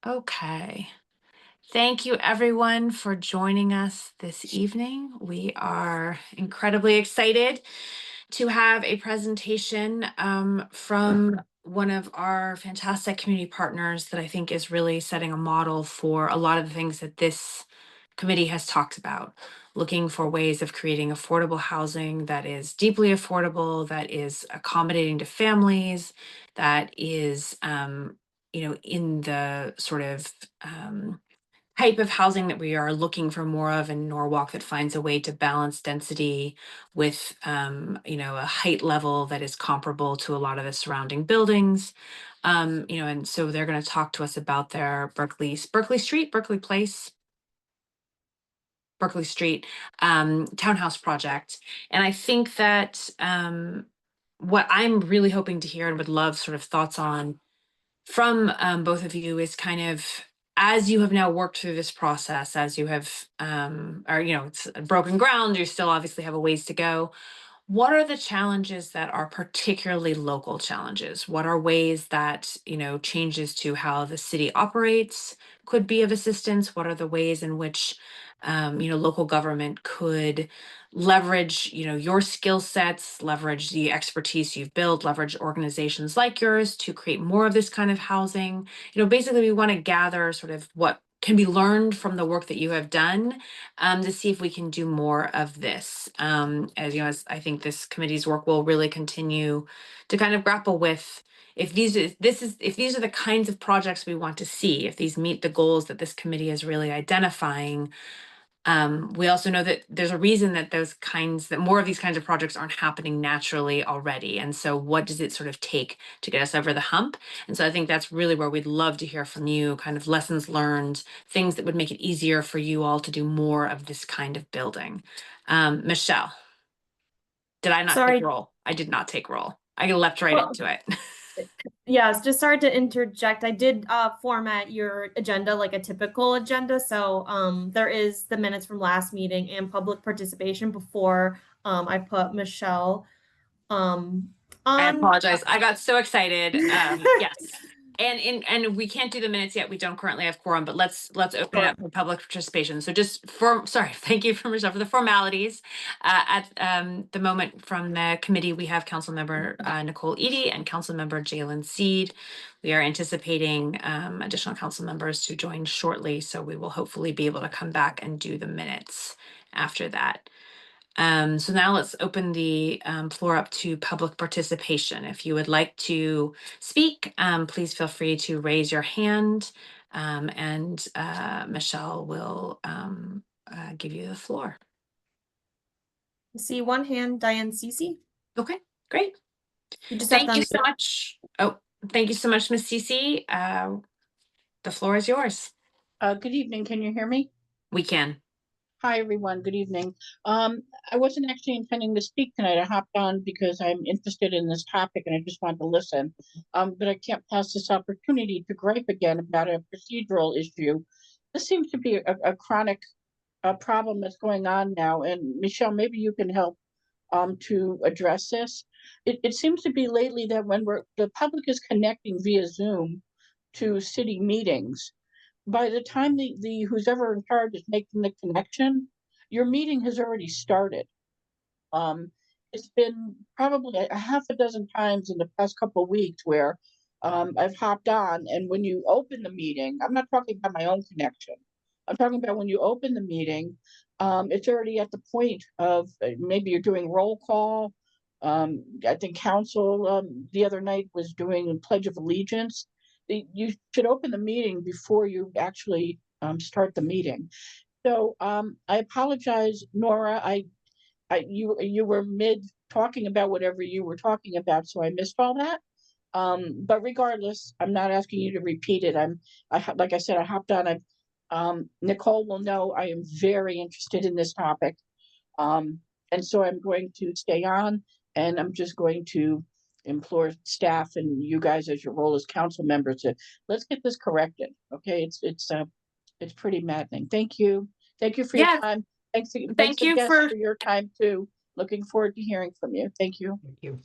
Okay. Thank you everyone for joining us this evening. We are incredibly excited to have a presentation from one of our fantastic community partners that I think is really setting a model for a lot of the things that this committee has talked about, looking for ways of creating affordable housing that is deeply affordable, that is accommodating to families, that is in the sort of type of housing that we are looking for more of in Norwalk, that finds a way to balance density with a height level that is comparable to a lot of the surrounding buildings. And so they're going to talk to us about their Berkeley Street townhouse project. And I think that what I'm really hoping to hear and would love sort of thoughts on from both of you is kind of, as you have now worked through this process, as you have, it's broken ground, you still obviously have a ways to go. What are the challenges that are particularly local challenges? What are ways that, changes to how the city operates could be of assistance? What are the ways in which, local government could leverage, your skill sets, leverage the expertise you've built, leverage organizations like yours to create more of this kind of housing? Basically, we want to gather sort of what can be learned from the work that you have done, to see if we can do more of this. As I think this committee's work will really continue to kind of grapple with, if these are the kinds of projects we want to see, if these meet the goals that this committee is really identifying. We also know that there's a reason that more of these kinds of projects aren't happening naturally already. And so what does it sort of take to get us over the hump? And so I think that's really where we'd love to hear from you, kind of lessons learned, things that would make it easier for you all to do more of this kind of building. Michelle, did I not take roll? I did not take roll. I leapt right into it. Yes, just sorry to interject. I did format your agenda like a typical agenda. So there is the minutes from last meeting and public participation before I put Michelle on. I apologize. I got so excited. Yes. And we can't do the minutes yet. We don't currently have quorum, but let's open it up for public participation. So thank you for Michelle for the formalities. At the moment from the committee, we have Councilmember Nicole Eady and Councilmember Jalen Seed. We are anticipating additional council members to join shortly, so we will hopefully be able to come back and do the minutes after that. So now let's open the floor up to public participation. If you would like to speak, please feel free to raise your hand, and Michelle will give you the floor. I see one hand, Diane Cece. Okay, great. Thank you so much. Oh, thank you so much, Ms. Cece. The floor is yours. Good evening. Can you hear me? We can. Hi, everyone. Good evening. I wasn't actually intending to speak tonight. I hopped on because I'm interested in this topic and I just wanted to listen. But I can't pass this opportunity to gripe again about a procedural issue. This seems to be a chronic problem that's going on now. And Michelle, maybe you can help to address this. It seems to be lately that when the public is connecting via Zoom to city meetings, by the time the who's ever in charge is making the connection, your meeting has already started. It's been probably a half a dozen times in the past couple of weeks where I've hopped on, and when you open the meeting, I'm not talking about my own connection. I'm talking about when you open the meeting, it's already at the point of maybe you're doing roll call. I think council the other night was doing a Pledge of Allegiance. You should open the meeting before you actually start the meeting. So I apologize, Nora. You were mid talking about whatever you were talking about, so I missed all that. But regardless, I'm not asking you to repeat it. Like I said, I hopped on. Nicole will know I am very interested in this topic, and so I'm going to stay on, and I'm just going to implore staff and you guys as your role as council members to let's get this corrected. Okay, it's pretty maddening. Thank you for your time. Thanks Thank you for your time too. Looking forward to hearing from you. Thank you. Thank you.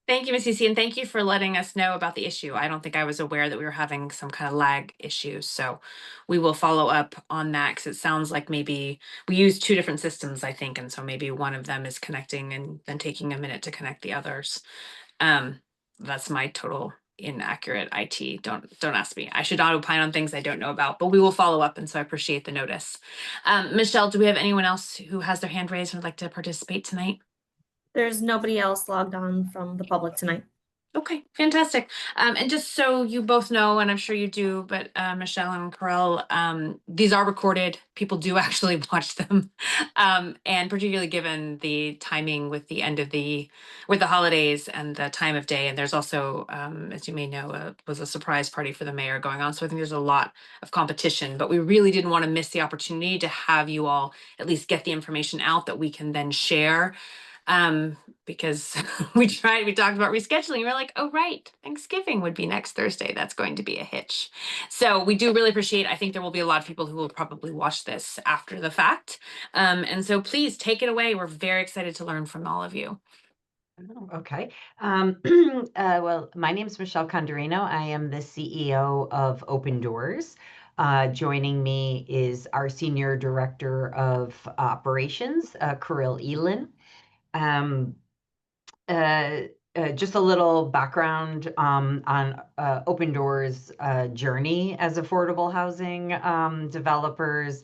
Thank you, Ms. CC, and thank you for letting us know about the issue. I don't think I was aware that we were having some kind of lag issue, so we will follow up on that because it sounds like maybe we use two different systems, I think, and so maybe one of them is connecting and then taking a minute to connect the others. Um, that's my total inaccurate IT. Don't ask me. I should not opine on things I don't know about, but we will follow up, and so I appreciate the notice. Michelle, do we have anyone else who has their hand raised and would like to participate tonight? There's nobody else logged on from the public tonight. Okay, fantastic. And just so you both know, and I'm sure you do, but Michelle and Carell, these are recorded. People do actually watch them. And particularly given the timing with the end of with the holidays and the time of day. And there's also, as you may know, was a surprise party for the mayor going on. So I think there's a lot of competition, but we really didn't want to miss the opportunity to have you all at least get the information out that we can then share. Because we talked about rescheduling. We're like, oh, right, Thanksgiving would be next Thursday. That's going to be a hitch. So we do really appreciate, I think there will be a lot of people who will probably watch this after the fact. And so please take it away. We're very excited to learn from all of you. Oh, okay. Well, my name is Michelle Condorino. I am the CEO of Open Doors. Joining me is our Senior Director of Operations, Kirill Elin. Just a little background on Open Doors' journey as affordable housing developers.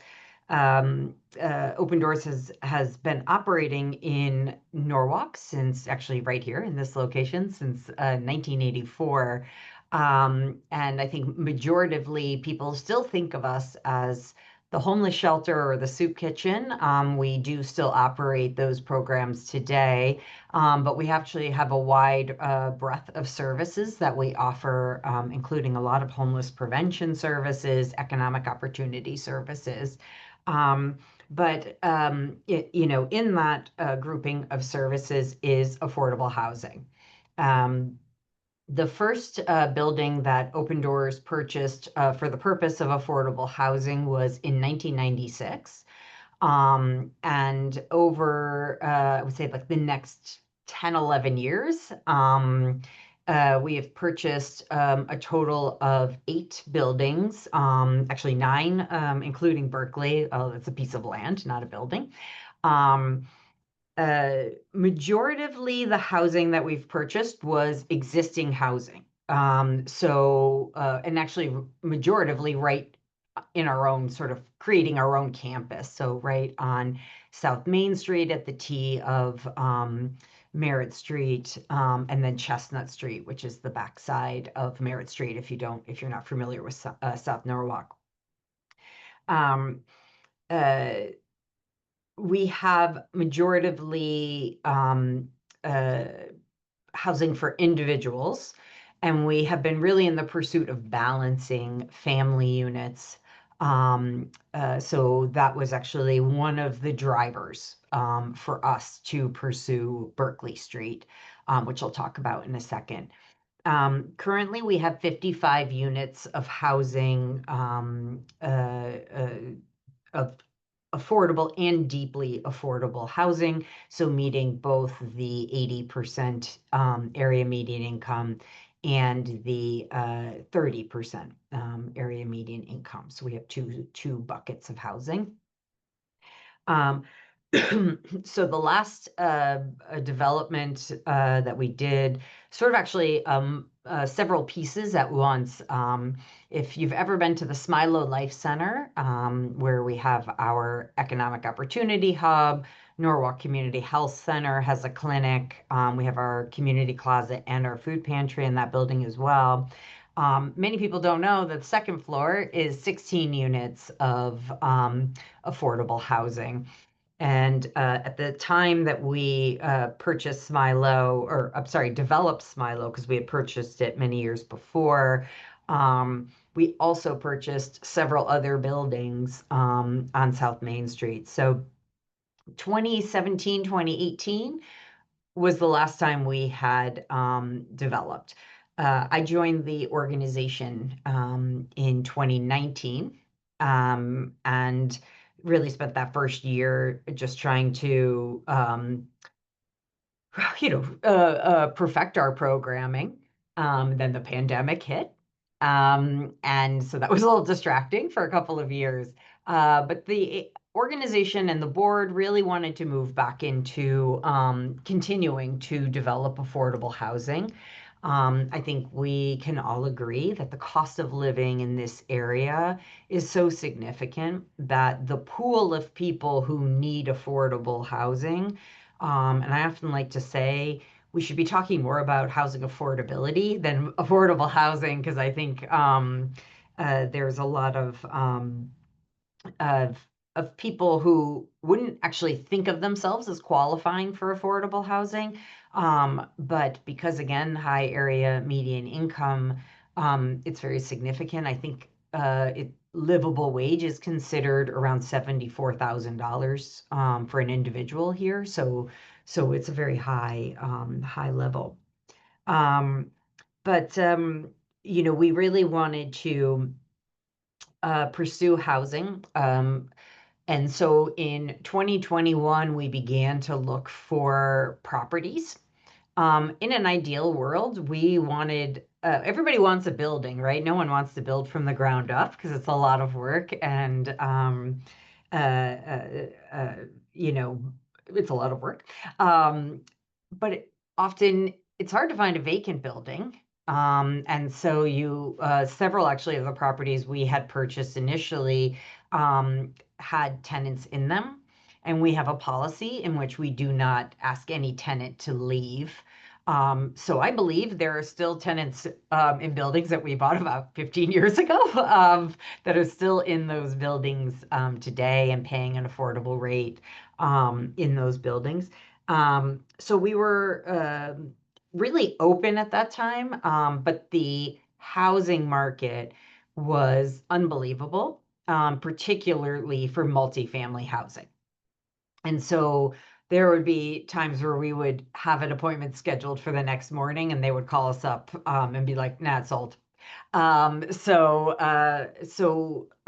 Open Doors has been operating in Norwalk since, actually right here in this location, since 1984. And I think majoritively people still think of us as the homeless shelter or the soup kitchen. We do still operate those programs today, but we actually have a wide breadth of services that we offer, including a lot of homeless prevention services, economic opportunity services. But in that grouping of services is affordable housing. The first building that Open Doors purchased for the purpose of affordable housing was in 1996. And over, I would say like the next 10, 11 years, we have purchased a total of 8 buildings, actually 9, including Berkeley. Oh, it's a piece of land, not a building. Majoritively, the housing that we've purchased was existing housing. And actually majoritively right in our own sort of creating our own campus. So right on South Main Street at the T of Merritt Street, and then Chestnut Street, which is the backside of Merritt Street if you're not familiar with South Norwalk. We have majoritively housing for individuals, and we have been really in the pursuit of balancing family units. So that was actually one of the drivers for us to pursue Berkeley Street, which I'll talk about in a second. Currently, we have 55 units of housing of affordable and deeply affordable housing, so meeting both the 80% area median income and the 30% area median income. So we have two buckets of housing. So the last development that we did, sort of actually several pieces at once. If you've ever been to the Smilo Life Center, where we have our economic opportunity hub, Norwalk Community Health Center has a clinic. We have our community closet and our food pantry in that building as well. Many people don't know that the second floor is 16 units of affordable housing. And at the time that we purchased Smilo, or I'm sorry, developed Smilo, because we had purchased it many years before, we also purchased several other buildings on South Main Street. So 2017, 2018 was the last time we had developed. I joined the organization in 2019, and really spent that first year just trying to perfect our programming. Then the pandemic hit. And so that was a little distracting for a couple of years. But the organization and the board really wanted to move back into continuing to develop affordable housing. I think we can all agree that the cost of living in this area is so significant that the pool of people who need affordable housing, and I often like to say we should be talking more about housing affordability than affordable housing, because I think there's a lot of of people who wouldn't actually think of themselves as qualifying for affordable housing. But because again, high area median income, it's very significant. I think livable wage is considered around $74,000 for an individual here. So it's a very high level. But we really wanted to pursue housing. And so in 2021, we began to look for properties. In an ideal world, we wanted, everybody wants a building, right? No one wants to build from the ground up because it's a lot of work, and, it's a lot of work. But often it's hard to find a vacant building. And so several actually of the properties we had purchased initially had tenants in them. And we have a policy in which we do not ask any tenant to leave. So I believe there are still tenants in buildings that we bought about 15 years ago that are still in those buildings today and paying an affordable rate in those buildings. So we were really open at that time, but the housing market was unbelievable, particularly for multifamily housing. And so there would be times where we would have an appointment scheduled for the next morning, and they would call us up and be like, "Nah, it's sold." So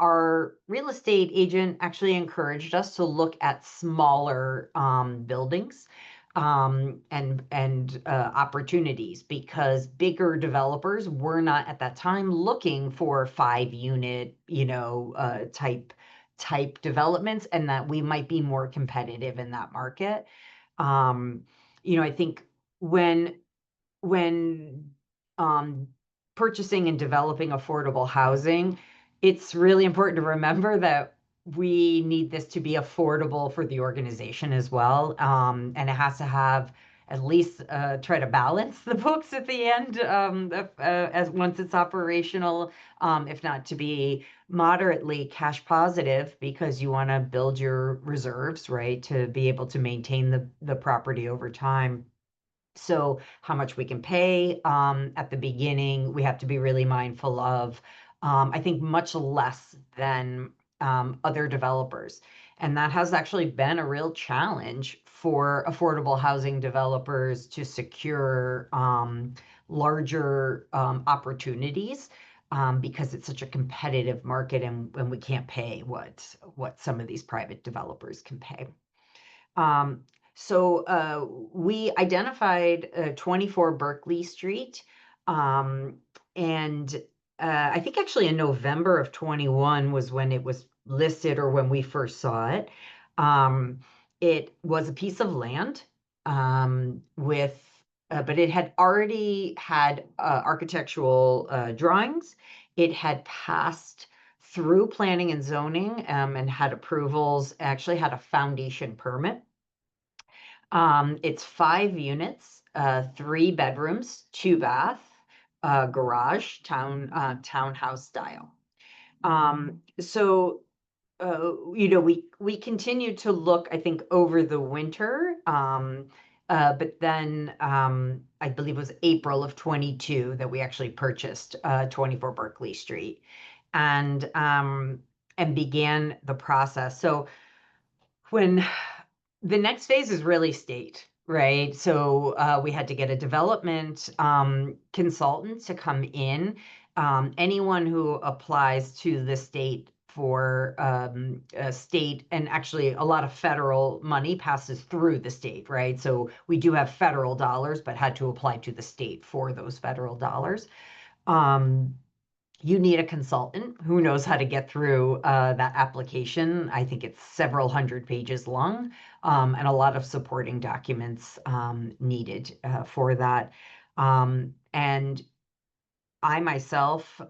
our real estate agent actually encouraged us to look at smaller buildings and opportunities, because bigger developers were not at that time looking for 5-unit, type developments, and that we might be more competitive in that market. I think when purchasing and developing affordable housing, it's really important to remember that we need this to be affordable for the organization as well. And it has to have at least try to balance the books at the end as once it's operational, if not to be moderately cash positive, because you want to build your reserves, right, to be able to maintain the property over time. So how much we can pay at the beginning, we have to be really mindful of, I think, much less than other developers. And that has actually been a real challenge for affordable housing developers to secure larger opportunities, because it's such a competitive market, and we can't pay what some of these private developers can pay. So we identified 24 Berkeley Street, and I think actually in November of 21 was when it was listed, or when we first saw it. It was a piece of land but it had already had architectural drawings. It had passed through planning and zoning and had approvals, actually had a foundation permit. It's 5 units, 3 bedrooms, 2 bath, garage, townhouse style. So we continued to look, I think, over the winter, but then I believe it was April of 22 that we actually purchased 24 Berkeley Street, and began the process. So when the next phase is really state, right? So we had to get a development consultant to come in. Anyone who applies to the state for state, and actually a lot of federal money passes through the state, right? So we do have federal dollars, but had to apply to the state for those federal dollars. You need a consultant who knows how to get through that application. I think it's several hundred pages long, and a lot of supporting documents needed for that. And I myself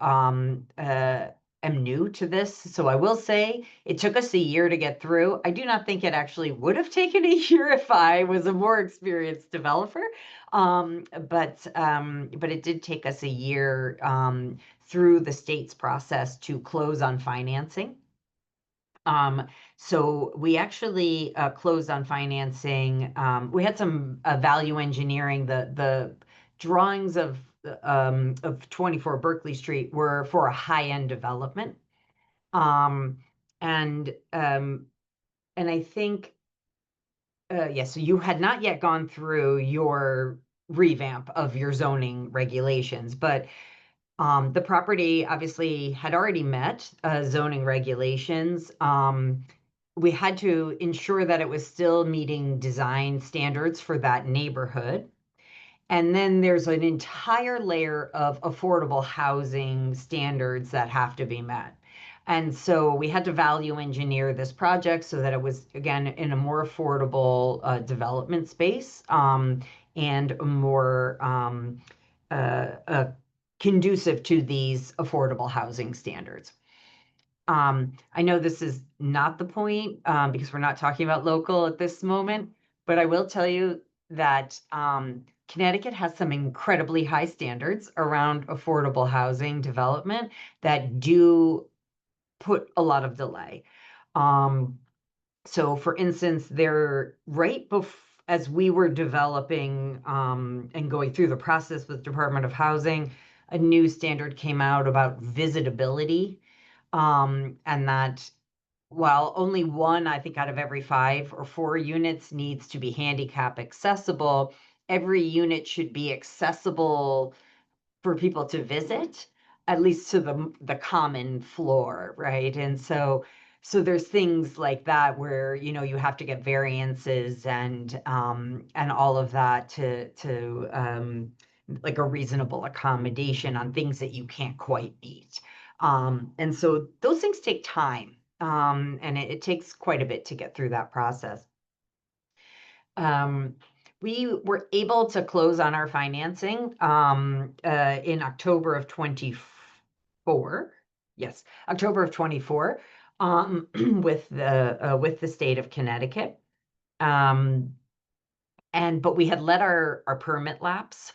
am new to this, so I will say it took us a year to get through. I do not think it actually would have taken a year if I was a more experienced developer, but it did take us a year through the state's process to close on financing. So we actually closed on financing. We had some value engineering. The drawings of 24 Berkeley Street were for a high-end development. And I think, so you had not yet gone through your revamp of your zoning regulations, but the property obviously had already met zoning regulations. We had to ensure that it was still meeting design standards for that neighborhood. And then there's an entire layer of affordable housing standards that have to be met. And so we had to value engineer this project so that it was, again, in a more affordable development space, and more conducive to these affordable housing standards. I know this is not the point because we're not talking about local at this moment, but I will tell you that Connecticut has some incredibly high standards around affordable housing development that do put a lot of delay. So for instance, they're right as we were developing and going through the process with Department of Housing, a new standard came out about visitability, and that while only one, I think, out of every 5 or 4 units needs to be handicap accessible, every unit should be accessible for people to visit, at least to the common floor, right? And so there's things like that where, you know, you have to get variances and all of that to like a reasonable accommodation on things that you can't quite meet. And so those things take time, and it takes quite a bit to get through that process. We were able to close on our financing in October of 24. Yes, October of 24, with the state of Connecticut. But we had let our permit lapse,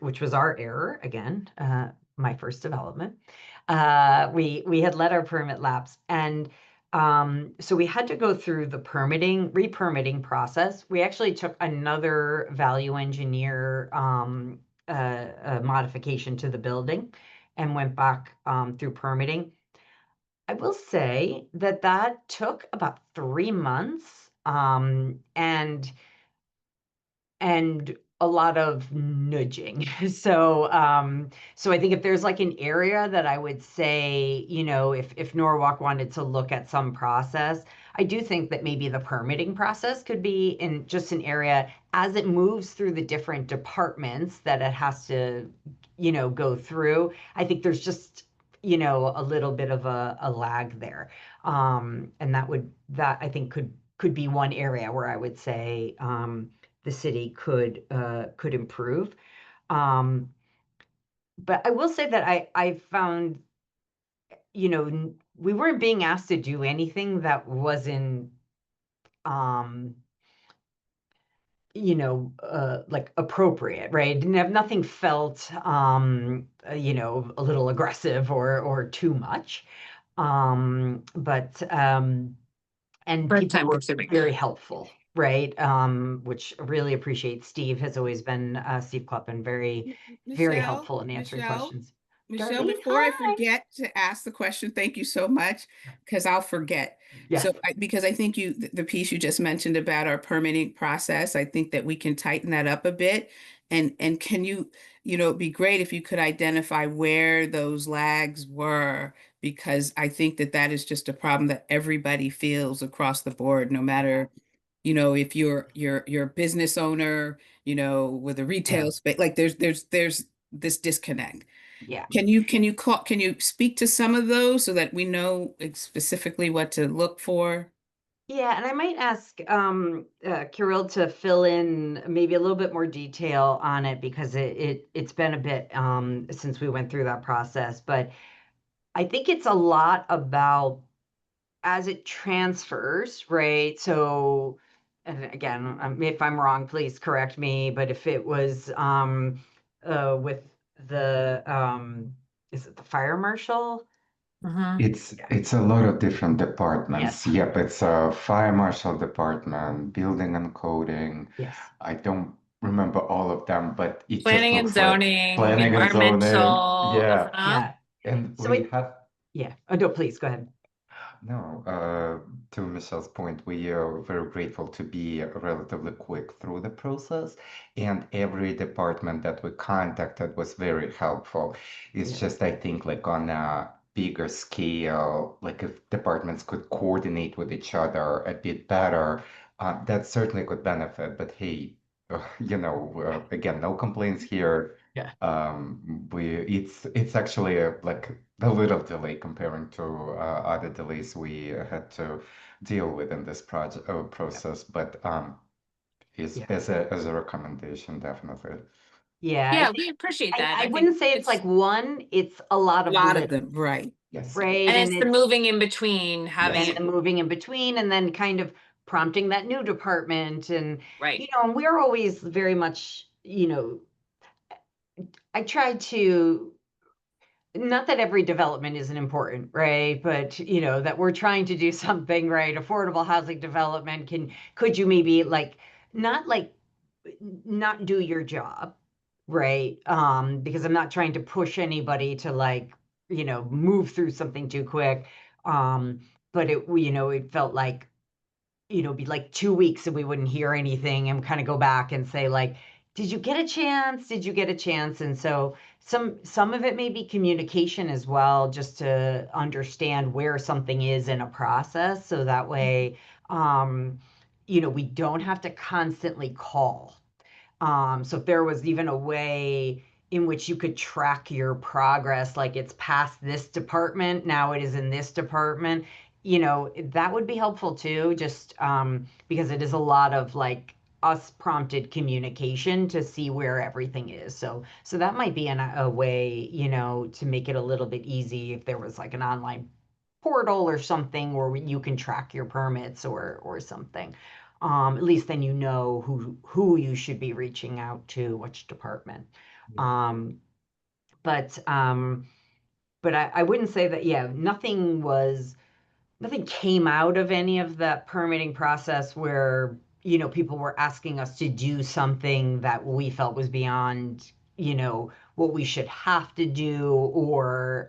which was our error again, my first development. We had let our permit lapse, and so we had to go through the re-permitting process. We actually took another value engineer modification to the building and went back through permitting. I will say that took about 3 months, and a lot of nudging. So I think if there's like an area that I would say, you know, if Norwalk wanted to look at some process, I do think that maybe the permitting process could be in just an area as it moves through the different departments that it has to, you know, go through. I think there's just, you know, a little bit of a lag there. And that I think could be one area where I would say the city could improve. But I will say that I found, you know, we weren't being asked to do anything that wasn't, you know, like appropriate, right? Didn't have nothing felt, you know, a little aggressive or too much. And people were very helpful. Right, which I really appreciate. Steve has always been, Steve Kleppen, very helpful in answering questions. Michelle, Darlene, before I hi. forget to ask the question, thank you so much, because I'll forget. Yes. So because I think the piece you just mentioned about our permitting process, I think that we can tighten that up a bit. And can you, it'd be great if you could identify where those lags were, because I think that that is just a problem that everybody feels across the board, no matter, if you're a business owner, with a retail space, like there's this disconnect. Yeah. Can you speak to some of those so that we know specifically what to look for? Yeah, and I might ask Kirill to fill in maybe a little bit more detail on it because it's been a bit since we went through that process. But I think it's a lot about as it transfers, right? So, and again, if I'm wrong, please correct me. But if it was with the is it the fire marshal? Mhm. It's a lot of different departments. Yes. Yep, it's a fire marshal department, building and coding. Yes. I don't remember all of them, but it just Planning and looks like zoning, planning and zoning. environmental. Yeah, Uh-huh. and So we have yeah. Oh, no, please go ahead. no, to Michelle's point, we are very grateful to be relatively quick through the process, and every department that we contacted was very helpful. It's Yeah. just, I think, like on a bigger scale, like if departments could coordinate with each other a bit better, that certainly could benefit. But hey, again, no complaints here. Yeah. It's actually like a little delay comparing to other delays we had to deal with in this project process, but is Yeah. as a recommendation, definitely. Yeah. I Yeah, think we appreciate that. I think wouldn't say it's like one, it's a lot A of lot little, of them, right? Yes. right? and it's the moving in between, having Yes. And the moving in between and then kind of prompting that new department and right. and we're always very much, I try to not that every development isn't important, right? But that we're trying to do something right. Affordable housing development could you maybe not like not do your job, right? Because I'm not trying to push anybody to move through something too quick. But it felt like be like 2 weeks and we wouldn't hear anything and kind of go back and say like, did you get a chance? Did you get a chance? And so some of it may be communication as well, just to understand where something is in a process. So that way, we don't have to constantly call. So if there was even a way in which you could track your progress, like it's past this department, now it is in this department, that would be helpful too, just because it is a lot of like us prompted communication to see where everything is. So that might be a way, to make it a little bit easy if there was like an online portal or something where you can track your permits or something. At least then you know who you should be reaching out to, which department. Yeah. But I wouldn't say that, yeah, nothing came out of any of that permitting process where, people were asking us to do something that we felt was beyond, what we should have to do or,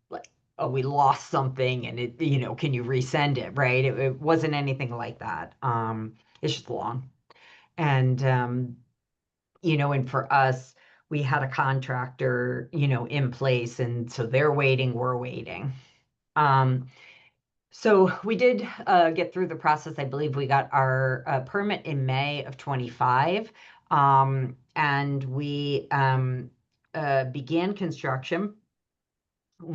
like, oh, we lost something and it, can you resend it, right? It wasn't anything like that. It's just long. And, and for us, we had a contractor, in place, and so they're waiting, we're waiting. So we did get through the process. I believe we got our permit in May of 25, and we began construction.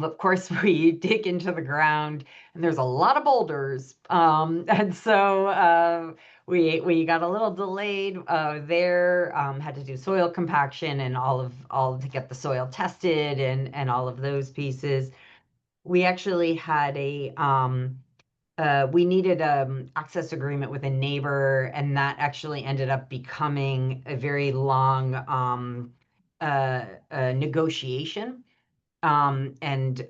Of course, we dig into the ground, and there's a lot of boulders, and so we got a little delayed there. Had to do soil compaction and all to get the soil tested and all of those pieces. We actually had we needed access agreement with a neighbor, and that actually ended up becoming a very long negotiation. And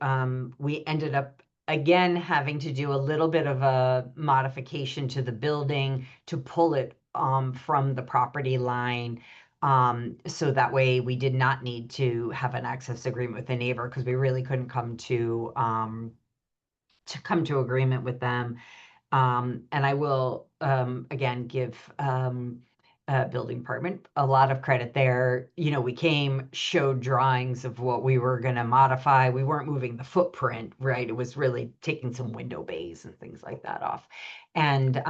we ended up again having to do a little bit of a modification to the building to pull it from the property line. So that way we did not need to have an access agreement with the neighbor because we really couldn't come to agreement with them. And I will again give building department. A lot of credit there. You know, we came, showed drawings of what we were going to modify. We weren't moving the footprint, right? It was really taking some window bays and things like that off. And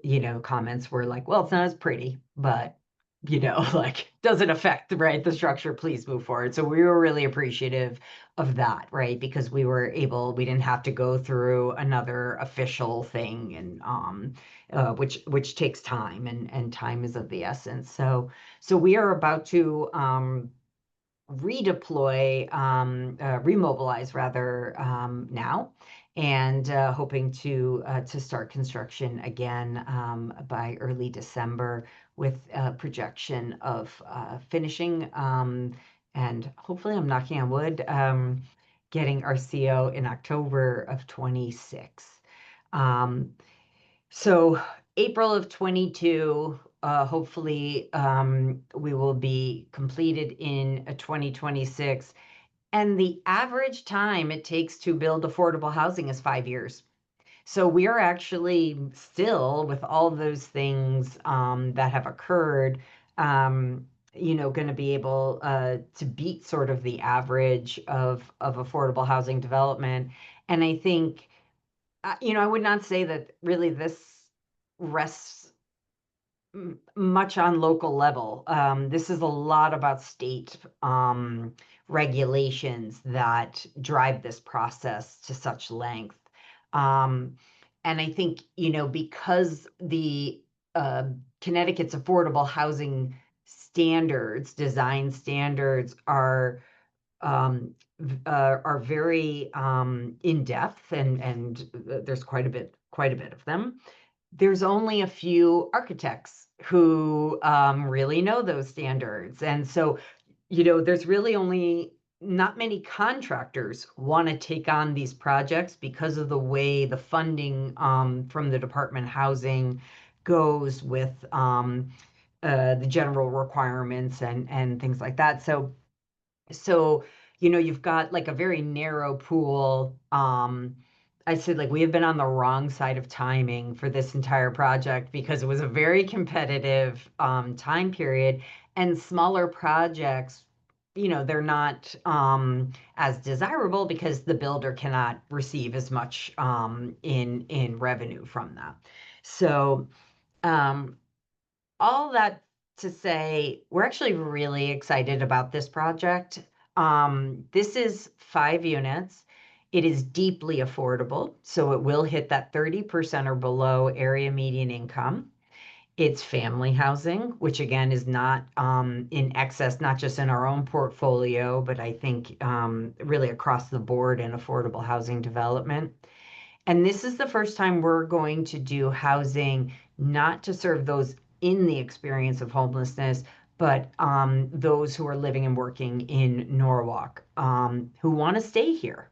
you know, comments were like, well, it's not as pretty, but you know, like doesn't affect, right, the structure, please move forward. So we were really appreciative of that, right? Because we didn't have to go through another official thing, and which takes time, and time is of the essence. So we are about to remobilize rather, now, and hoping to start construction again by early December, with a projection of finishing, and hopefully, I'm knocking on wood, getting our CO in October of 26. So April of 22, hopefully, we will be completed in 2026. And the average time it takes to build affordable housing is 5 years. So we are actually still, with all those things that have occurred, you know, going to be able to beat sort of the average of affordable housing development. And I think, you know, I would not say that really this rests much on local level. This is a lot about state regulations that drive this process to such length. And I think, you know, because the Connecticut's affordable housing standards, design standards, are very in depth, and there's quite a bit of them. There's only a few architects who really know those standards, and so, you know, there's really only not many contractors want to take on these projects because of the way the funding from the Department of Housing goes with the general requirements and things like that. So, you know, you've got like a very narrow pool. I said, like, we have been on the wrong side of timing for this entire project, because it was a very competitive time period, and smaller projects, you know, they're not as desirable because the builder cannot receive as much in revenue from that. So, um, all that to say, we're actually really excited about this project. This is 5 units. It is deeply affordable, so it will hit that 30% or below area median income. It's family housing, which again is not in excess, not just in our own portfolio, but I think really across the board in affordable housing development. And this is the first time we're going to do housing not to serve those in the experience of homelessness, but those who are living and working in Norwalk, who want to stay here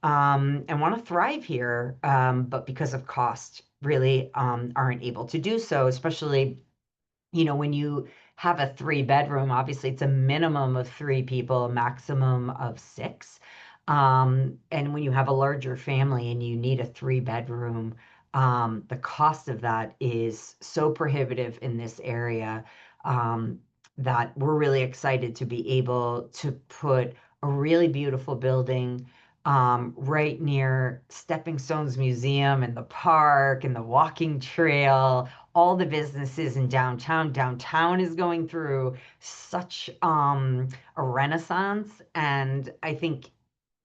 and want to thrive here, but because of cost, really aren't able to do so, especially, you know, when you have a 3-bedroom, obviously it's a minimum of 3 people, a maximum of 6. And when you have a larger family and you need a 3-bedroom, the cost of that is so prohibitive in this area, that we're really excited to be able to put a really beautiful building right near Stepping Stones Museum and the park and the walking trail, all the businesses in downtown. Downtown is going through such a renaissance, and I think,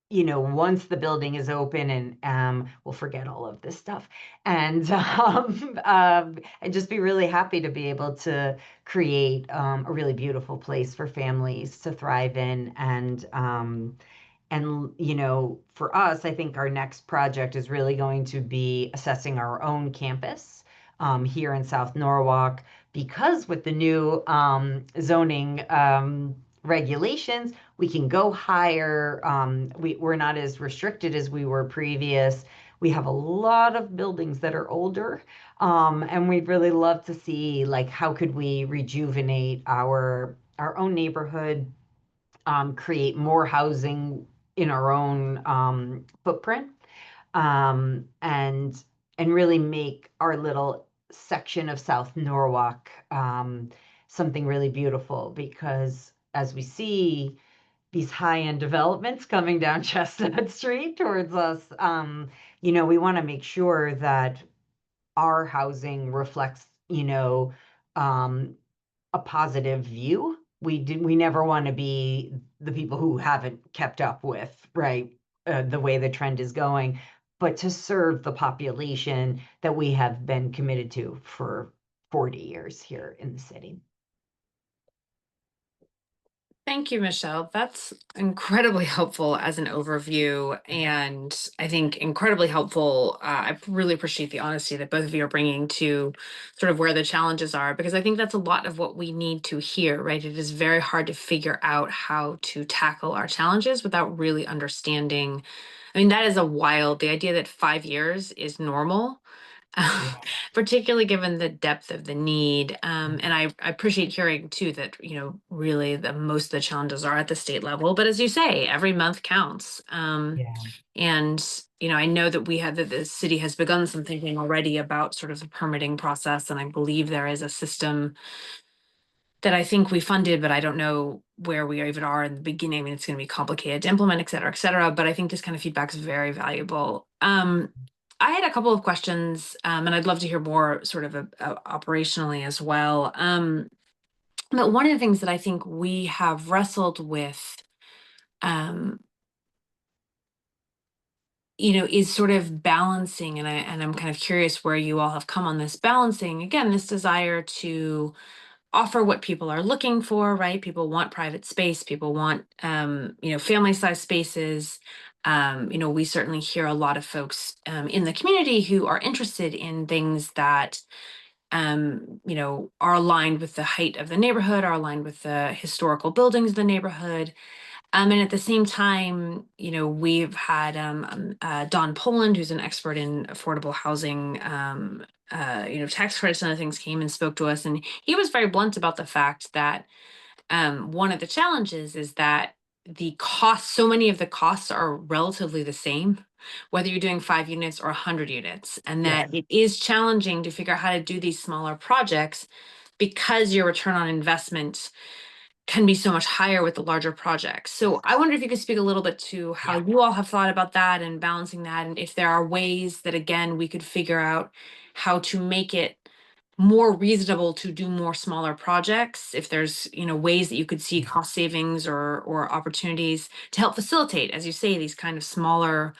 you know, once the building is open, and we'll forget all of this stuff, and and just be really happy to be able to create a really beautiful place for families to thrive in. And, you know, for us, I think our next project is really going to be assessing our own campus here in South Norwalk, because with the new zoning regulations, we can go higher. We're not as restricted as we were previous. We have a lot of buildings that are older, and we'd really love to see, like, how could we rejuvenate our own neighborhood, create more housing in our own footprint, and really make our little section of South Norwalk something really beautiful, because as we see these high-end developments coming down Chestnut Street towards us, we want to make sure that our housing reflects, a positive view. We never want to be the people who haven't kept up with, right, the way the trend is going, but to serve the population that we have been committed to for 40 years here in the city. Thank you, Michelle. That's incredibly helpful as an overview, and I think incredibly helpful. I really appreciate the honesty that both of you are bringing to sort of where the challenges are, because I think that's a lot of what we need to hear, right? It is very hard to figure out how to tackle our challenges without really understanding. I mean, that is the idea that 5 years is normal. Particularly given the depth of the need. And I appreciate hearing too that, really most of the challenges are at the state level. But as you say, every month counts. And, I know that the city has begun some thinking already about sort of the permitting process. And I believe there is a system that I think we funded, but I don't know where we even are in the beginning. I mean, it's going to be complicated to implement, et cetera, et cetera. But I think this kind of feedback is very valuable. I had a couple of questions, and I'd love to hear more sort of operationally as well. But one of the things that I think we have wrestled with, is sort of balancing, and I'm kind of curious where you all have come on this balancing, again, this desire to offer what people are looking for, right? People want private space, people want, family size spaces. We certainly hear a lot of folks in the community who are interested in things that, are aligned with the height of the neighborhood, are aligned with the historical buildings of the neighborhood. And at the same time, we've had Don Poland, who's an expert in affordable housing, tax credits and other things, came and spoke to us. And he was very blunt about the fact that one of the challenges is that so many of the costs are relatively the same, whether you're doing 5 units or 100 units, and that it is challenging to figure out how to do these smaller projects because your return on investment can be so much higher with the larger projects. So I wonder if you could speak a little bit to how you all have thought about that and balancing that, and if there are ways that, again, we could figure out how to make it more reasonable to do more smaller projects, if there's, ways that you could see cost savings or opportunities to help facilitate, as you say, these kind of smaller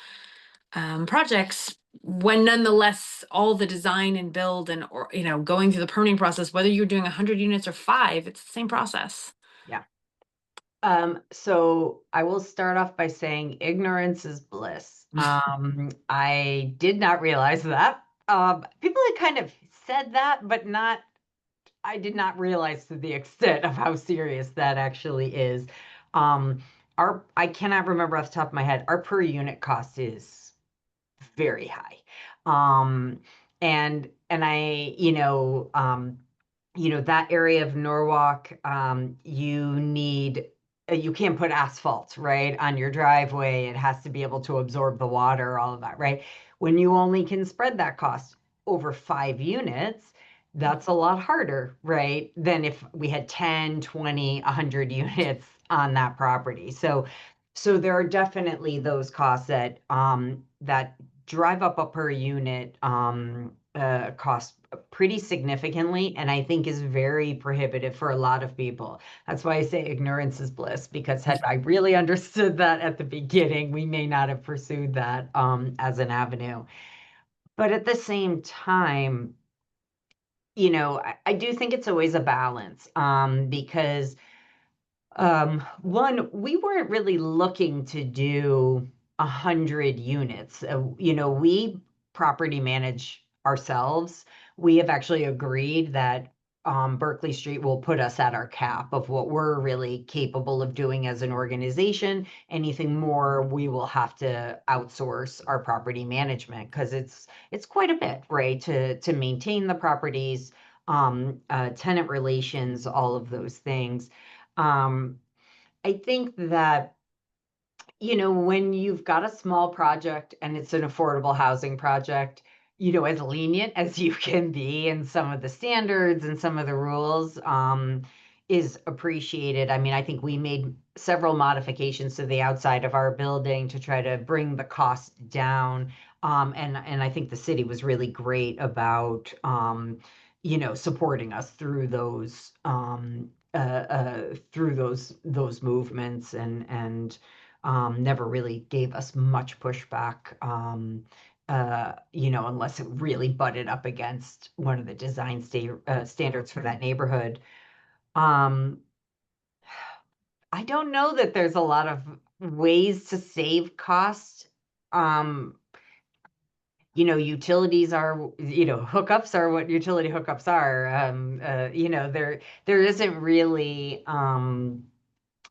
projects, when nonetheless all the design and build and, or going through the permitting process, whether you're doing 100 units or 5, it's the same process. So I will start off by saying ignorance is bliss. I did not realize that. People had kind of said that, but I did not realize to the extent of how serious that actually is. I cannot remember off the top of my head, our per unit cost is very high. And I, that area of Norwalk, you can't put asphalt, right, on your driveway. It has to be able to absorb the water, all of that, right? When you only can spread that cost over 5 units, that's a lot harder, right, than if we had 10, 20, 100 units on that property. So there are definitely those costs that drive up a per unit cost pretty significantly, and I think is very prohibitive for a lot of people. That's why I say ignorance is bliss, because had I really understood that at the beginning, we may not have pursued that as an avenue. But at the same time, I do think it's always a balance, because one, we weren't really looking to do 100 units. We property manage ourselves. We have actually agreed that Berkeley Street will put us at our cap of what we're really capable of doing as an organization. Anything more, we will have to outsource our property management, because it's quite a bit, right, to maintain the properties, tenant relations, all of those things. I think that, when you've got a small project and it's an affordable housing project, as lenient as you can be in some of the standards and some of the rules, is appreciated. I mean, I think we made several modifications to the outside of our building to try to bring the cost down. And I think the city was really great about, supporting us through those movements, and never really gave us much pushback. Unless it really butted up against one of the design standards for that neighborhood. Um, I don't know that there's a lot of ways to save cost. Um, Utilities are, hookups are what utility hookups are. There isn't really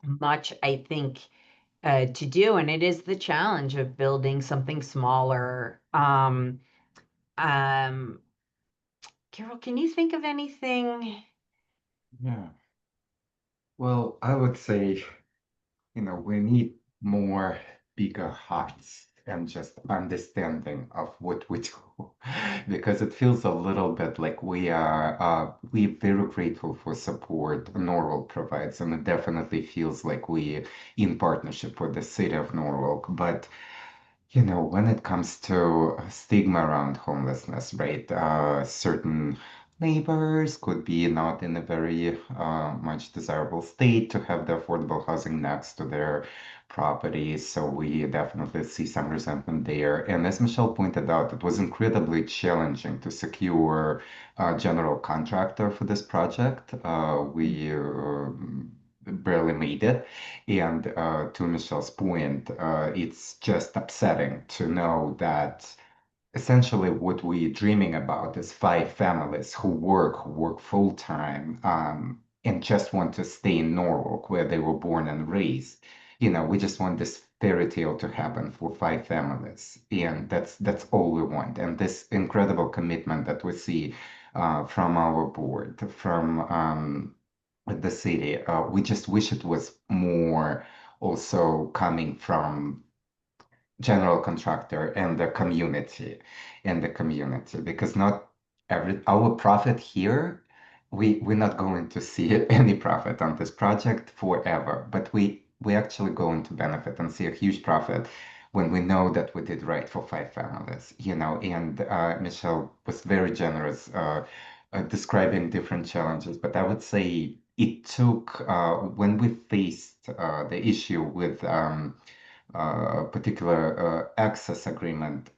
much, I think, to do, and it is the challenge of building something smaller. Um, Carol, can you think of anything? Yeah. Well, I would say, we need more bigger hearts and just understanding of what we do, because it feels a little bit like we're very grateful for support Norwalk provides, and it definitely feels like we in partnership with the city of Norwalk. But when it comes to stigma around homelessness, right? Certain neighbors could be not in a very much desirable state to have the affordable housing next to their properties. So we definitely see some resentment there. And as Michelle pointed out, it was incredibly challenging to secure a general contractor for this project. We barely made it. And to Michelle's point, it's just upsetting to know that essentially what we're dreaming about is 5 families who work full time, and just want to stay in Norwalk where they were born and raised. We just want this fairy tale to happen for 5 families, and that's all we want. And this incredible commitment that we see from our board, from the city, we just wish it was more also coming from general contractor and the community, because not every our profit here, we're not going to see any profit on this project forever, but we actually going to benefit and see a huge profit when we know that we did right for 5 families. And Michelle was very generous describing different challenges, but I would say it took when we faced the issue with particular access agreement,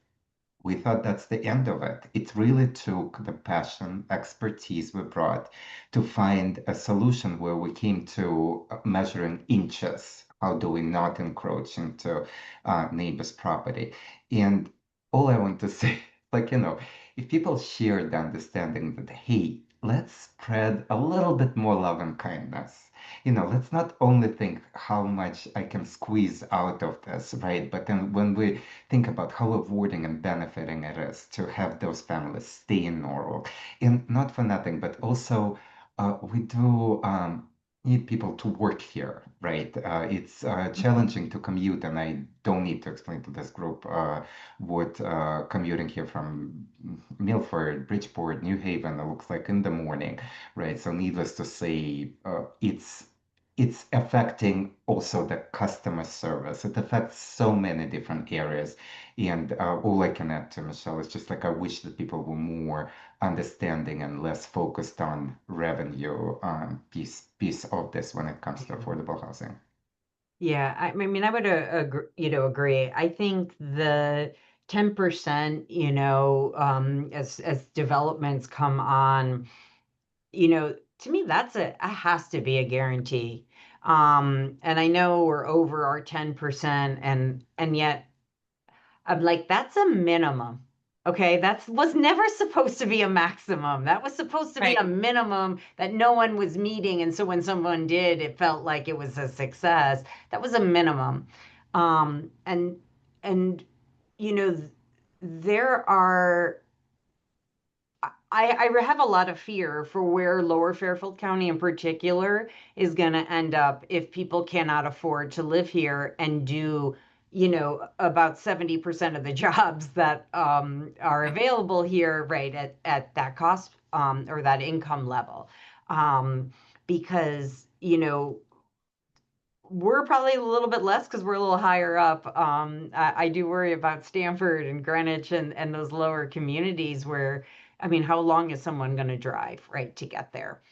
we thought that's the end of it. It really took the passion, expertise we brought to find a solution where we came to measuring inches. How do we not encroach into neighbor's property? And all I want to say, like, if people share the understanding that, hey, let's spread a little bit more love and kindness. Let's not only think how much I can squeeze out of this, right? But then when we think about how rewarding and benefiting it is to have those families stay in Norwalk. And not for nothing, but also we do need people to work here, right? It's challenging to commute, and I don't need to explain to this group what commuting here from Milford, Bridgeport, New Haven looks like in the morning, right? So needless to say, it's affecting also the customer service. It affects so many different areas. And all I can add to Michelle is just like I wish that people were more understanding and less focused on revenue piece of this when it comes to affordable housing. Yeah, I mean, I would agree. I think the 10%, as developments come on, to me, it has to be a guarantee. And I know we're over our 10%, and yet I'm like, that's a minimum. Okay, that was never supposed to be a maximum. That was supposed to be Right. a minimum that no one was meeting. And so when someone did, it felt like it was a success. That was a minimum. And there are I have a lot of fear for where Lower Fairfield County in particular is going to end up if people cannot afford to live here and do, you know, about 70% of the jobs that are available here, right, at that cost or that income level. Because, you know, we're probably a little bit less because we're a little higher up. I do worry about Stanford and Greenwich and those lower communities where, I mean, how long is someone going to drive, right, to get there?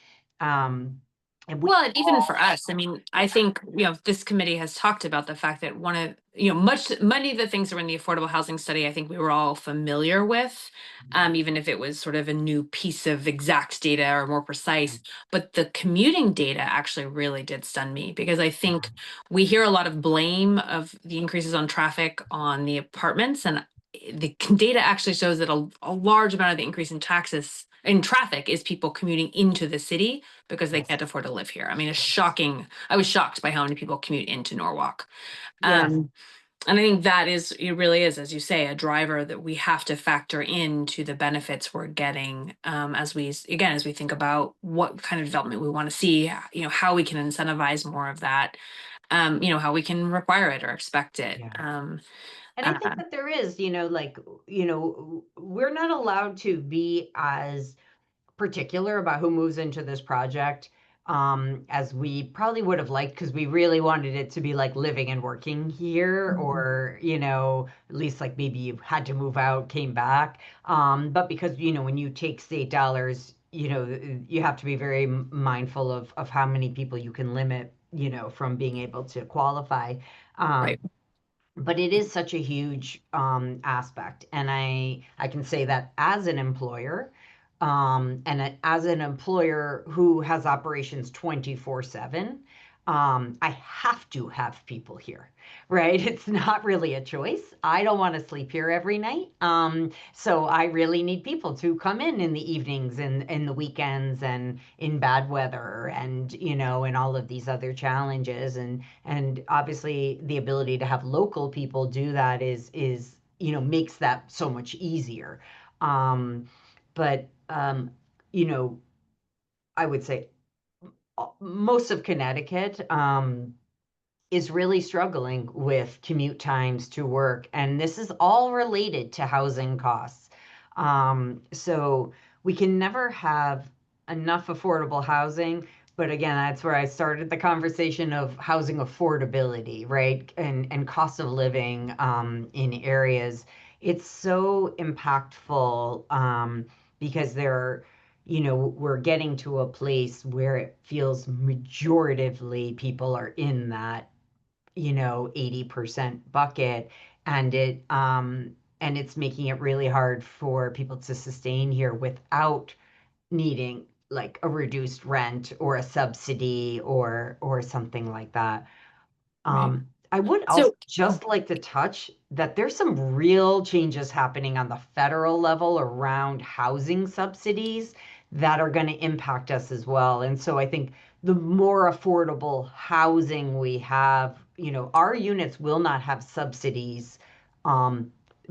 And we Well, and even all, for us, I mean, I think, you know, this committee has talked about the fact that one of, you know, many of the things that were in the affordable housing study, I think we were all familiar with, even if it was sort of a new piece of exact data or more precise. But the commuting data actually really did stun me because I think we hear a lot of blame of the increases on traffic on the apartments, and the data actually shows that a large amount of the increase in taxes in traffic is people commuting into the city because they Yes. can't afford to live here. I mean, it's shocking. I was shocked by how many people commute into Norwalk. yes. And I think that is, it really is, as you say, a driver that we have to factor into the benefits we're getting as we, again, as we think about what kind of development we want to see, you know, how we can incentivize more of that, you know, how we can require it or expect it. Yeah. And I think that there is, you know, like, you know, we're not allowed to be as particular about who moves into this project as we probably would have liked because we really wanted it to be like living and working here or, you know, at least like maybe you had to move out, came back. But because, you know, when you take state dollars, you know, you have to be very mindful of how many people you can limit, you know, from being able to qualify. Right. But it is such a huge aspect, and I can say that as an employer, as an employer who has operations 24/7, I have to have people here, right? It's not really a choice. I don't want to sleep here every night, so I really need people to come in the evenings and in the weekends and in bad weather, and you know, and all of these other challenges, and obviously the ability to have local people do that is you know, makes that so much easier. But you know, I would say most of Connecticut is really struggling with commute times to work, and this is all related to housing costs. So we can never have enough affordable housing, but again, that's where I started the conversation of housing affordability, right? And cost of living in areas. It's so impactful because there are, you know, we're getting to a place where it feels majoritively people are in that, you know, 80% bucket, and it's making it really hard for people to sustain here without needing like a reduced rent or a subsidy or something like that. Right. I would also So, just like to touch that there's some real changes happening on the federal level around housing subsidies that are going to impact us as well. And so I think the more affordable housing we have, you know, our units will not have subsidies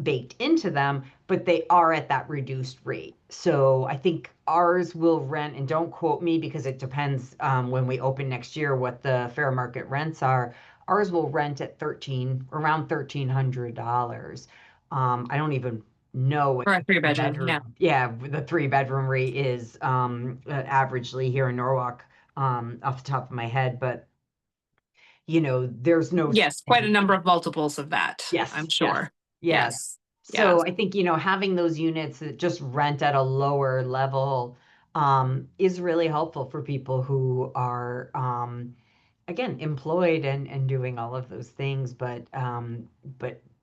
baked into them, but they are at that reduced rate. So I think ours will rent, and don't quote me because it depends when we open next year what the fair market rents are. Ours will rent at around $1,300. I don't even know what for a the 3-bedroom, bedroom, yeah. yeah, the 3-bedroom rate is averagely here in Norwalk, off the top of my head. But you know, there's no Yes, quite a number of multiples of that, yes, I'm yes, sure. yes. Yes. Yeah. So I think, you know, having those units that just rent at a lower level is really helpful for people who are again, employed and doing all of those things, but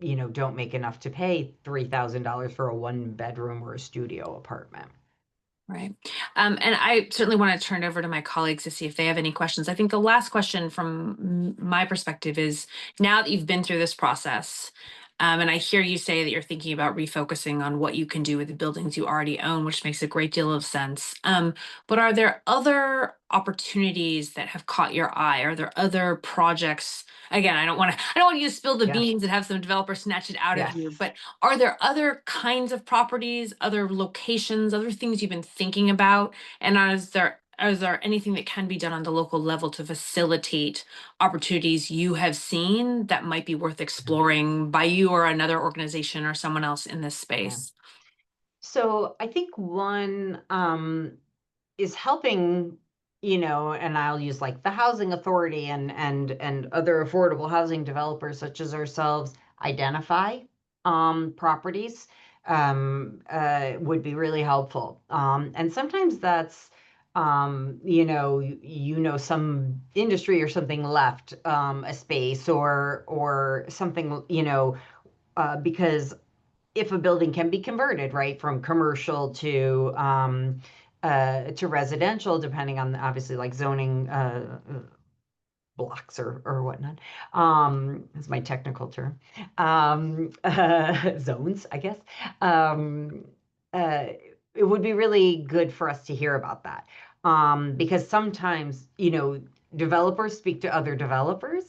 you know, don't make enough to pay $3,000 for a 1-bedroom or a studio apartment. Right. And I certainly want to turn it over to my colleagues to see if they have any questions. I think the last question from my perspective is, now that you've been through this process, and I hear you say that you're thinking about refocusing on what you can do with the buildings you already own, which makes a great deal of sense. But are there other opportunities that have caught your eye? Are there other projects? Again, I don't want you to spill the Yes. beans and have some developer snatch it out Yes. of you, but are there other kinds of properties, other locations, other things you've been thinking about? And is there is there anything that can be done on the local level to facilitate opportunities you have seen that might be worth exploring by you or another organization or someone else in this space? So I think one is helping, and I'll use like the housing authority and other affordable housing developers such as ourselves identify properties would be really helpful. And sometimes that's some industry or something left a space or something, because if a building can be converted, right, from commercial to residential, depending on obviously like zoning blocks or whatnot. That's my technical term. Zones, I guess. It would be really good for us to hear about that. Because sometimes, developers speak to other developers.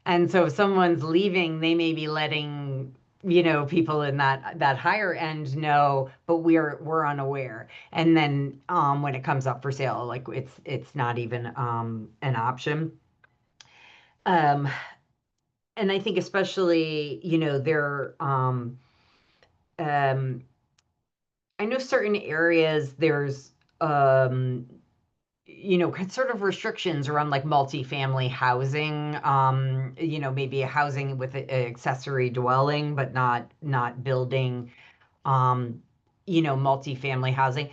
And so if someone's leaving, they may be letting people in that higher end know, but we're unaware. And then when it comes up for sale, like it's not even an option. And I think especially, there I know certain areas there's sort of restrictions around like multifamily housing, maybe a housing with an accessory dwelling, but not building, multifamily housing.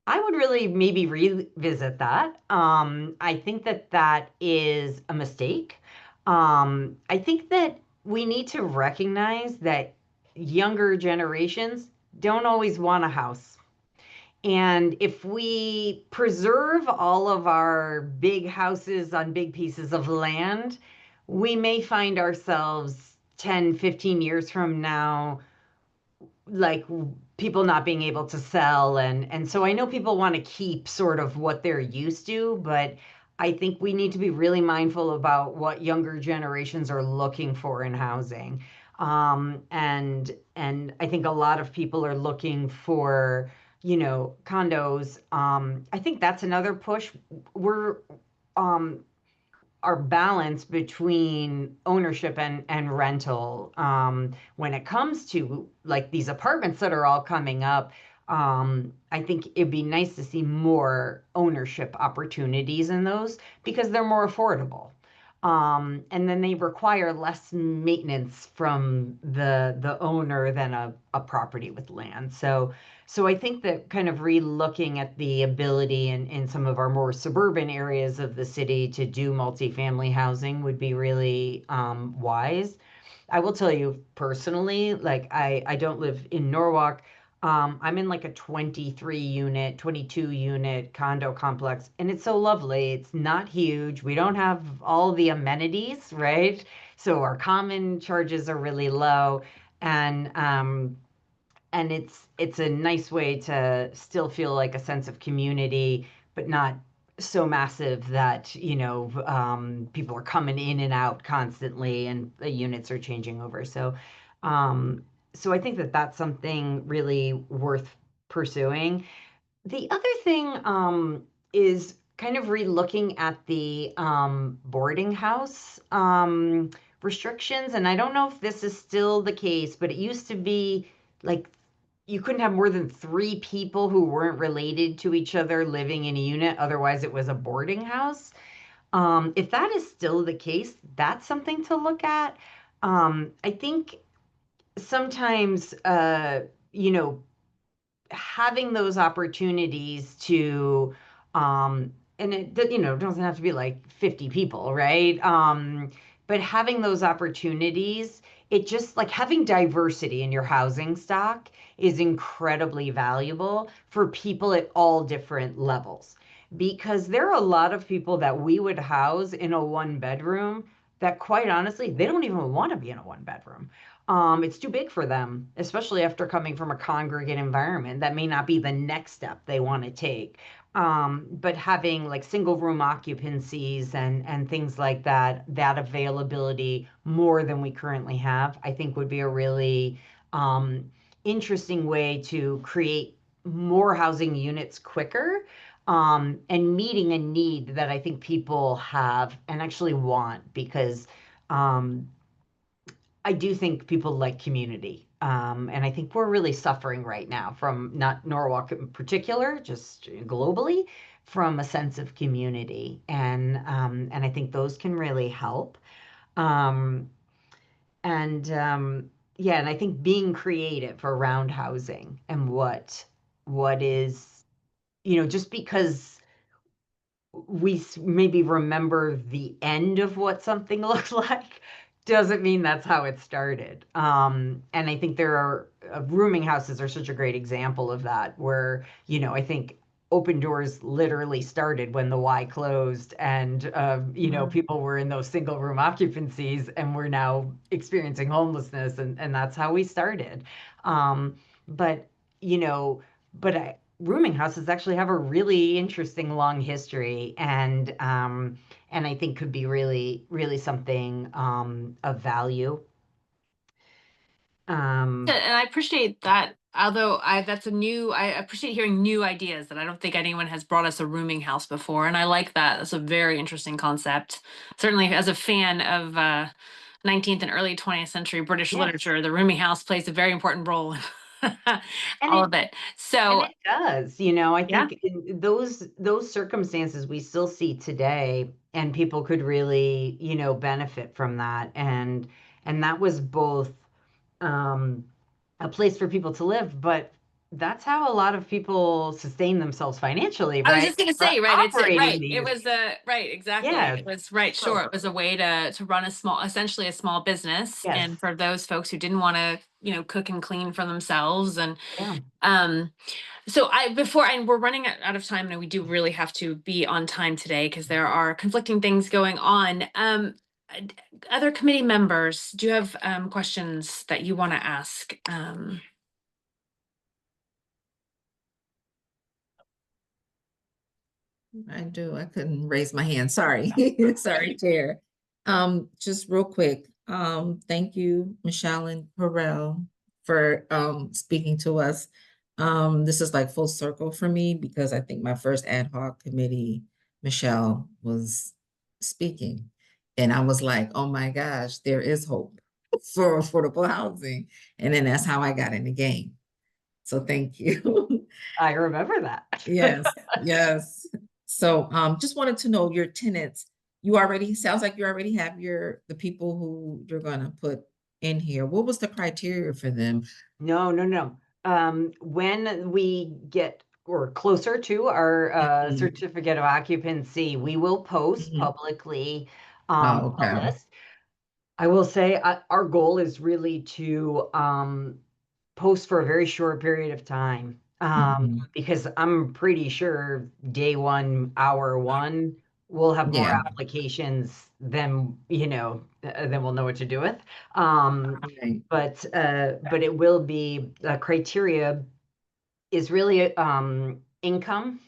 I would really maybe revisit that. I think that is a mistake. I think that we need to recognize that younger generations don't always want a house. And if we preserve all of our big houses on big pieces of land, we may find ourselves 10, 15 years from now, like people not being able to sell. And so I know people want to keep sort of what they're used to, but I think we need to be really mindful about what younger generations are looking for in housing. And I think a lot of people are looking for condos. I think that's another push. We're our balance between ownership and rental when it comes to like these apartments that are all coming up. I think it'd be nice to see more ownership opportunities in those because they're more affordable. And then they require less maintenance from the owner than a property with land. So I think that kind of re-looking at the ability in some of our more suburban areas of the city to do multifamily housing would be really wise. I will tell you personally, like I don't live in Norwalk. I'm in like a 23 unit, 22 unit condo complex, and it's so lovely. It's not huge. We don't have all the amenities, right? So our common charges are really low, and it's a nice way to still feel like a sense of community, but not so massive that people are coming in and out constantly and the units are changing over. So I think that that's something really worth pursuing. The other thing is kind of re-looking at the boarding house restrictions. And I don't know if this is still the case, but it used to be like you couldn't have more than 3 people who weren't related to each other living in a unit. Otherwise, it was a boarding house. If that is still the case, that's something to look at. I think sometimes, having those opportunities to, and it, doesn't have to be like 50 people, right? But having those opportunities, it just like having diversity in your housing stock is incredibly valuable for people at all different levels. Because there are a lot of people that we would house in a 1 bedroom that quite honestly, they don't even want to be in a 1 bedroom. It's too big for them, especially after coming from a congregate environment. That may not be the next step they want to take. But having like single room occupancies and things like that, that availability more than we currently have, I think would be a really interesting way to create more housing units quicker. and meeting a need that I think people have and actually want, because um, I do think people like community. And I think we're really suffering right now from, not Norwalk in particular, just globally, from a sense of community. And I think those can really help. Um, and yeah, and I think being creative around housing and what is, just because we maybe remember the end of what something looked like doesn't mean that's how it started. And I think there are rooming houses are such a great example of that, where, I think Open Doors literally started when the Y closed, and people were in those single room occupancies, and we're now experiencing homelessness, and that's how we started. But you know, but rooming houses actually have a really interesting long history, and I think could be really, really something of value. And I appreciate that. Although I appreciate hearing new ideas that I don't think anyone has brought us a rooming house before. And I like that. That's a very interesting concept. Certainly as a fan of 19th and early 20th century British Yes. literature, the rooming house plays a very important role in And all it- of it. And So it does, I Yeah. think in those circumstances we still see today, and people could really, benefit from that. And that was both um, a place for people to live, but that's how a lot of people sustain themselves financially, I was right? just gonna For say, right, operating it these. was right, exactly. Yes. It was right, So- sure. It was a way to run essentially a small business. Yes. And for those folks who didn't want to, cook and clean for themselves. And Yeah. so we're running out of time, and we do really have to be on time today because there are conflicting things going on. Other committee members, do you have questions that you want to ask? I do. I couldn't raise my hand. Sorry. Sorry, Chair. Just real quick. Thank you, Michelle and Harrell, for speaking to us. This is like full circle for me, because I think my first ad hoc committee, Michelle was speaking. And I was like, oh my gosh, there is hope for affordable housing. And then that's how I got in the game. So thank you. I remember that. Yes, yes. So just wanted to know your tenants. Sounds like you already have the people who you're gonna put in here. What was the criteria for them? No. When we get or closer to our Mhm. certificate of occupancy, we will post Mhm. publicly Oh, a okay. list. I will say our goal is really to post for a very short period of time, Mhm. because I'm pretty sure day one, hour one, we'll have more Yeah. applications than than we'll know what to do with. Um, Right. but it will be, criteria is really income,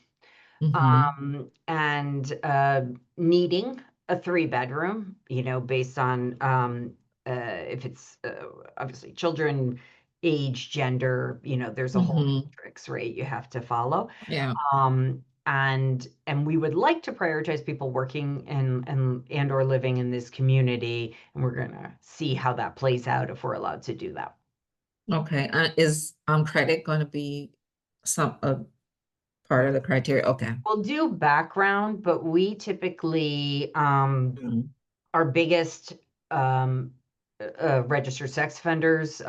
Mhm. and needing a 3 bedroom, based on if it's obviously children, age, gender, there's a whole Mhm. matrix, right, you have to follow. Yeah. And we would like to prioritize people working and or living in this community, and we're gonna see how that plays out if we're allowed to do that. Okay. Is credit going to be a part of the criteria? Okay. We'll do background, but we typically Mhm. our biggest registered sex offenders,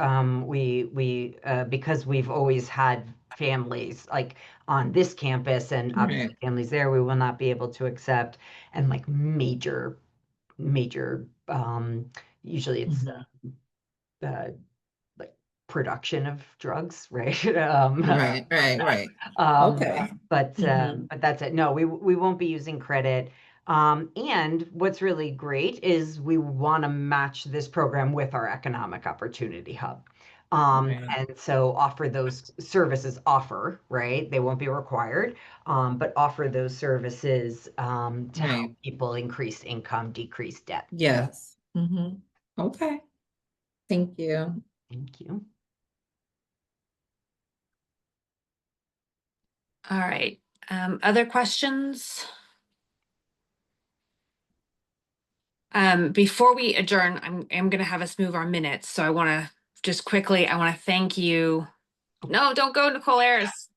we because we've always had families like on this campus and obviously Right. families there, we will not be able to accept. And like major usually it's Mhm. uh, like production of drugs, right? Right. Right. Um, Okay. but Mhm. that's it. No, we won't be using credit. And what's really great is we want to match this program with our Economic Opportunity Hub. Right. And so offer those services, right? They won't be required, but offer those services to help Right. people increase income, decrease debt. Yes. Okay. Thank you. Thank you. All right. Other questions? Before we adjourn, I'm gonna have us move our minutes, so I wanna just quickly, I wanna thank you. No, don't go, Nicole Ayers.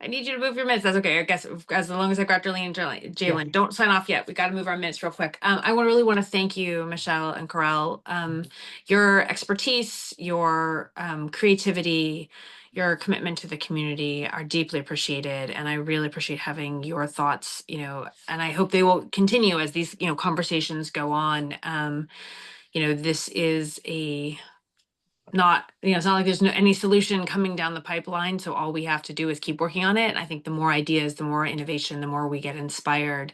I need you to move your minutes. That's okay. I guess as long as I got Darlene and Jalen, don't sign off yet. We got to move our minutes real quick. I really want to thank you, Michelle and Corel. Your expertise, your creativity, your commitment to the community are deeply appreciated, and I really appreciate having your thoughts. And I hope they will continue as these conversations go on. This is it's not like there's any solution coming down the pipeline. So all we have to do is keep working on it. And I think the more ideas, the more innovation, the more we get inspired,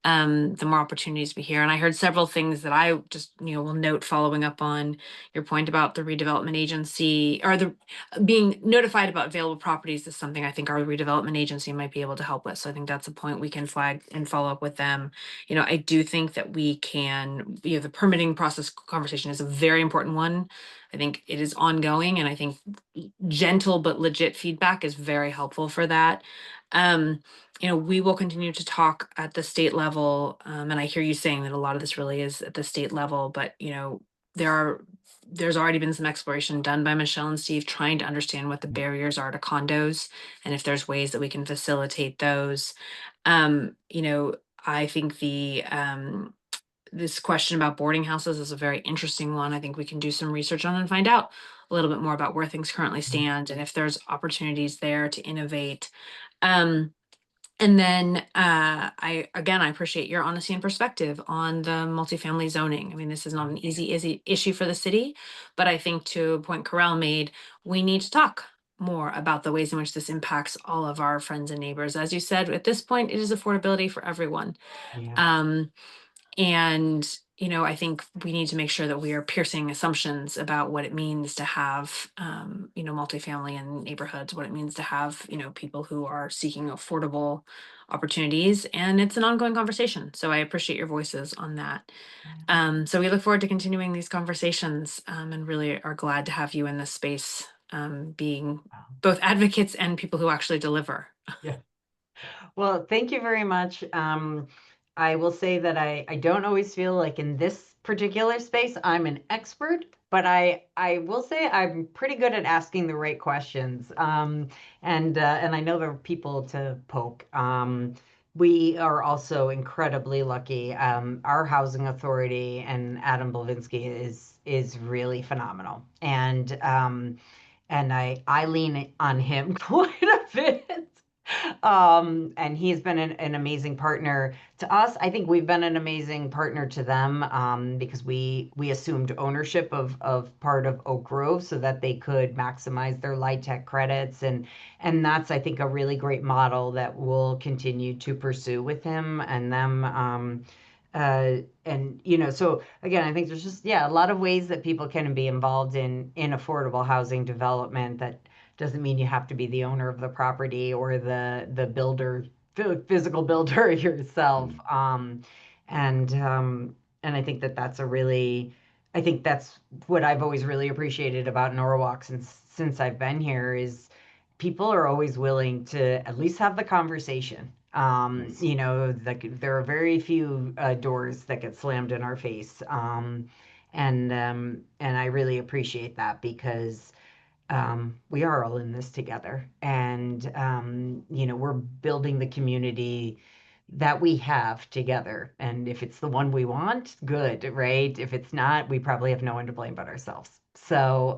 the more opportunities we hear. And I heard several things that I just, will note following up on your point about the redevelopment agency or the being notified about available properties is something I think our redevelopment agency might be able to help with. So I think that's a point we can flag and follow up with them. I do think that we can, the permitting process conversation is a very important one. I think it is ongoing, and I think gentle but legit feedback is very helpful for that. We will continue to talk at the state level, and I hear you saying that a lot of this really is at the state level, but there's already been some exploration done by Michelle and Steve trying to understand what the barriers are to condos and if there's ways that we can facilitate those. I think this question about boarding houses is a very interesting one. I think we can do some research on and find out a little bit more about where things currently stand and if there's opportunities there to innovate. And then I appreciate your honesty and perspective on the multifamily zoning. I mean, this is not an easy issue for the city, but I think to a point Corel made, we need to talk more about the ways in which this impacts all of our friends and neighbors. As you said, at this point, it is affordability for everyone. Yeah. And, I think we need to make sure that we are piercing assumptions about what it means to have, multifamily in neighborhoods, what it means to have, people who are seeking affordable opportunities. And it's an ongoing conversation. So I appreciate your voices on that. So we look forward to continuing these conversations, and really are glad to have you in this space, being both advocates and people who actually deliver. Yeah. Well, thank you very much. I will say that I don't always feel like in this particular space I'm an expert, but I will say I'm pretty good at asking the right questions. And I know there are people to poke. We are also incredibly lucky. Our housing authority and Adam Blavinsky is really phenomenal, and I lean on him quite a bit. And he's been an amazing partner to us. I think we've been an amazing partner to them, because we assumed ownership of part of Oak Grove so that they could maximize their LIHTC credits, and that's, I think, a really great model that we'll continue to pursue with him and them. So again, I think there's just a lot of ways that people can be involved in affordable housing development. That doesn't mean you have to be the owner of the property or the builder, physical builder yourself. And I think that's I think that's what I've always really appreciated about Norwalk since I've been here is people are always willing to at least have the conversation. There are very few doors that get slammed in our face. And I really appreciate that because we are all in this together, and we're building the community that we have together. And if it's the one we want, good, right? If it's not, we probably have no one to blame but ourselves. So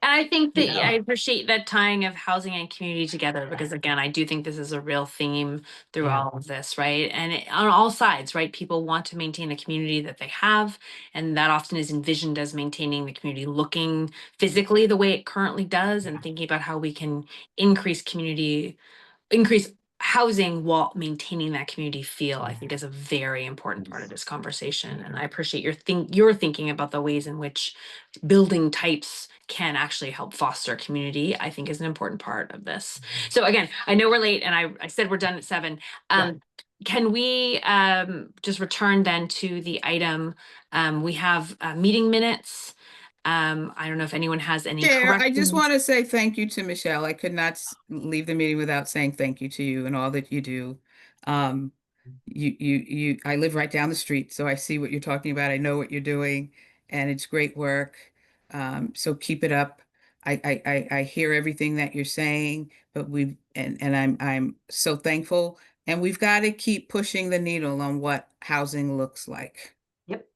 And I think that I Yeah. appreciate that tying of housing and community together, because again, I do think this is a real theme through Yeah. all of this, right? And on all sides, right? People want to maintain the community that they have, and that often is envisioned as maintaining the community looking physically the way it currently does, and thinking about how we can increase housing while maintaining that community feel, I think is a very important part of this conversation. And I appreciate your thinking about the ways in which building types can actually help foster community, I think is an important part of this. So again, I know we're late, and I said we're done at 7. Can we just return then to the item? We have meeting minutes. I don't know if anyone has any Chair, I just corrections. want to say thank you to Michelle. I could not leave the meeting without saying thank you to you and all that you do. I live right down the street, so I see what you're talking about. I know what you're doing, and it's great work. So keep it up. I hear everything that you're saying, but I'm so thankful, and we've got to keep pushing the needle on what housing looks like. Yep.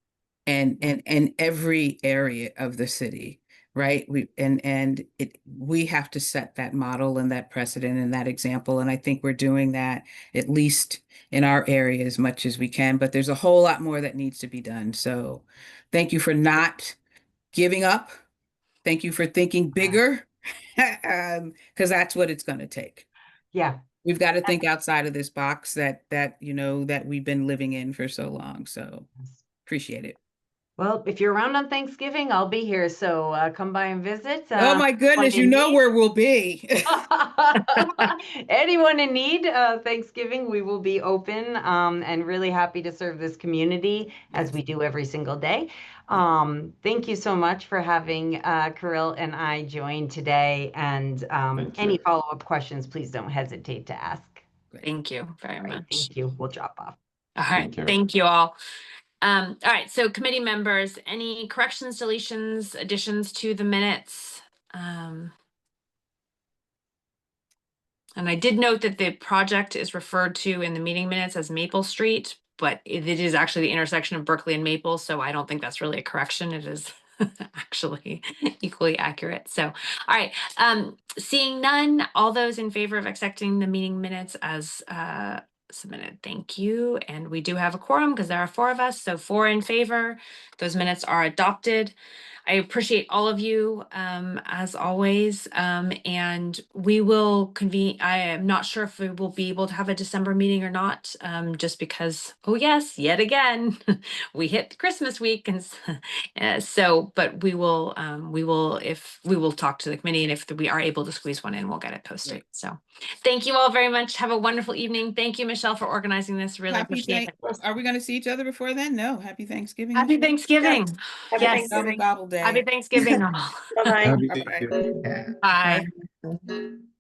And every area of the city, right? We have to set that model and that precedent and that example. And I think we're doing that at least in our area as much as we can, but there's a whole lot more that needs to be done. So thank you for not giving up. Thank you for thinking bigger, because that's what it's going to take. Yeah. We've got to think outside of this box that we've been living in for so long. So appreciate it. Well, if you're around on Thanksgiving, I'll be here. So come by and visit. Oh my goodness, you know where we'll be. Anyone in need, Thanksgiving, we will be open and really happy to serve this community as we do every single day. Thank you so much for having Kirill and I join today. And any follow-up questions, please don't hesitate to ask. Thank you very much. Thank you. We'll drop off. All right. Thank you all. All right. So committee members, any corrections, deletions, additions to the minutes? And I did note that the project is referred to in the meeting minutes as Maple Street, but it is actually the intersection of Berkeley and Maple. So I don't think that's really a correction. It is actually equally accurate. So, all right. Seeing none, all those in favor of accepting the meeting minutes as submitted, thank you. And we do have a quorum because there are 4 of us. So 4 in favor. Those minutes are adopted. I appreciate all of you as always. And we will convene. I am not sure if we will be able to have a December meeting or not, just because, oh yes, yet again, we hit Christmas week. And so, but we will talk to the committee, and if we are able to squeeze one in, we'll get it posted. Right. So thank you all very much. Have a wonderful evening. Thank you, Michelle, for organizing this. Really appreciate it. Are we going to see each other before then? No. Happy Thanksgiving. Happy Thanksgiving. Happy Yes. Thanksgiving. Gobble day. Happy Thanksgiving. Bye-bye. Happy Bye-bye. Thanksgiving. Bye. Bye.